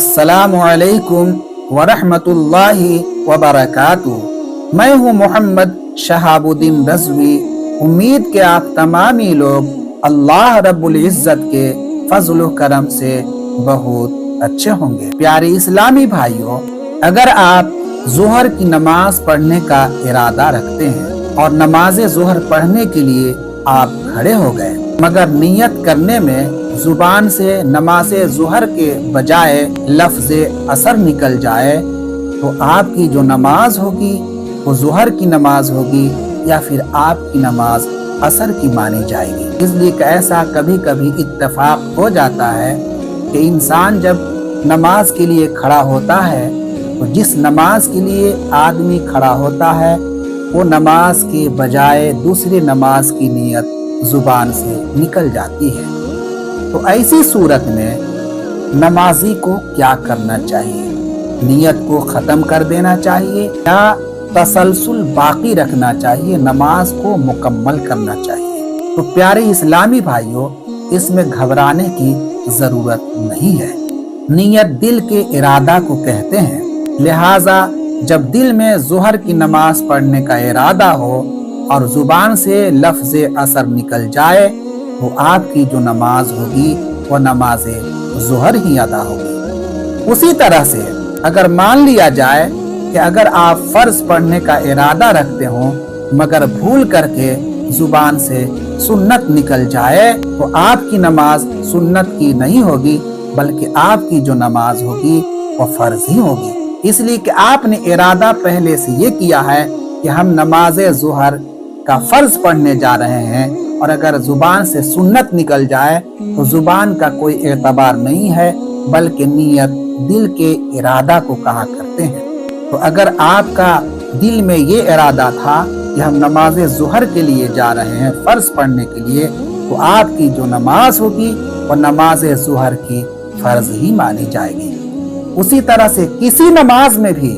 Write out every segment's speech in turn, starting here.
अस्सलामु अलैकुम वरहमतुल्लाहि वबरकातुहू। मैं हूँ मोहम्मद शहाबुद्दीन रज़वी। उम्मीद के आप तमामी लोग अल्लाह रब्बुल इज़्ज़त के फज़ल व करम से बहुत अच्छे होंगे। प्यारे इस्लामी भाइयों, अगर आप ज़ोहर की नमाज पढ़ने का इरादा रखते हैं और नमाज ज़ोहर पढ़ने के लिए आप खड़े हो गए, मगर नियत करने में जुबान से नमाज ज़ोहर के बजाय लफ्ज़ असर निकल जाए, तो आपकी जो नमाज होगी वो ज़ोहर की नमाज होगी या फिर आपकी नमाज असर की मानी जाएगी। इसलिए कि ऐसा कभी कभी इत्तेफाक हो जाता है कि इंसान जब नमाज के लिए खड़ा होता है तो जिस नमाज के लिए आदमी खड़ा होता है वो नमाज के बजाय दूसरी नमाज की नियत जुबान से निकल जाती है। तो ऐसी सूरत में नमाजी को क्या करना चाहिए? नियत को ख़त्म कर देना चाहिए या तसलसल बाकी रखना चाहिए, नमाज को मुकम्मल करना चाहिए? तो प्यारे इस्लामी भाइयों, इसमें घबराने की ज़रूरत नहीं है। नियत दिल के इरादा को कहते हैं, लिहाजा जब दिल में ज़ोहर की नमाज पढ़ने का इरादा हो और ज़ुबान से लफ्ज़ असर निकल जाए तो आपकी जो नमाज होगी वो नमाज ज़ोहर ही अदा होगी। उसी तरह से अगर मान लिया जाए कि अगर आप फ़र्ज़ पढ़ने का इरादा रखते हो मगर भूल करके ज़ुबान से सुन्नत निकल जाए तो आपकी नमाज सुन्नत की नहीं होगी, बल्कि आपकी जो नमाज होगी वो फ़र्ज़ ही होगी। इसलिए कि आपने इरादा पहले से ये किया है कि हम नमाज ज़ोहर का फ़र्ज़ पढ़ने जा रहे हैं, और अगर ज़ुबान से सुन्नत निकल जाए तो ज़ुबान का कोई एतबार नहीं है, बल्कि नियत दिल के इरादा को कहा करते हैं। तो अगर आपका दिल में ये इरादा था कि हम नमाज ज़ोहर के लिए जा रहे हैं फ़र्ज़ पढ़ने के लिए, तो आपकी जो नमाज होगी वो नमाज ज़ोहर की फ़र्ज़ ही मानी जाएगी। उसी तरह से किसी नमाज में भी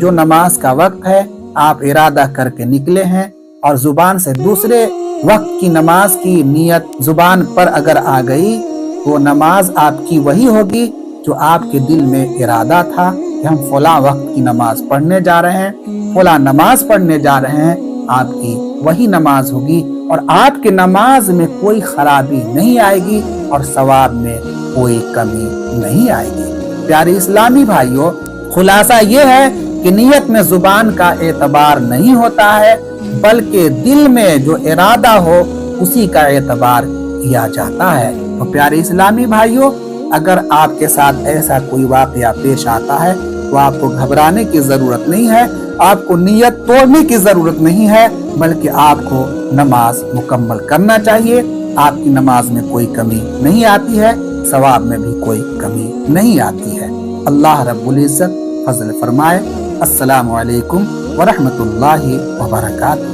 जो नमाज का वक्त है आप इरादा करके निकले हैं और ज़ुबान से दूसरे वक्त की नमाज की नियत ज़ुबान पर अगर आ गई तो नमाज आपकी वही होगी जो आपके दिल में इरादा था कि हम फला वक्त की नमाज पढ़ने जा रहे हैं, फला नमाज पढ़ने जा रहे हैं, आपकी वही नमाज होगी और आपके नमाज में कोई खराबी नहीं आएगी और सवाब में कोई कमी नहीं आएगी। प्यारे इस्लामी भाइयों, खुलासा ये है कि नियत में जुबान का एतबार नहीं होता है, बल्कि दिल में जो इरादा हो उसी का एतबार किया जाता है। तो प्यारे इस्लामी भाइयों, अगर आपके साथ ऐसा कोई वाक़या पेश आता है तो आपको घबराने की ज़रूरत नहीं है, आपको नियत तोड़ने की ज़रूरत नहीं है, बल्कि आपको नमाज मुकम्मल करना चाहिए। आपकी नमाज में कोई कमी नहीं आती है, सवाब में भी कोई कमी नहीं आती है। अल्लाह रब्बुल इज़्ज़त फज़ल फरमाए। अस्सलामु अलैकुम वरहमतुल्लाहि वबरकातुहू।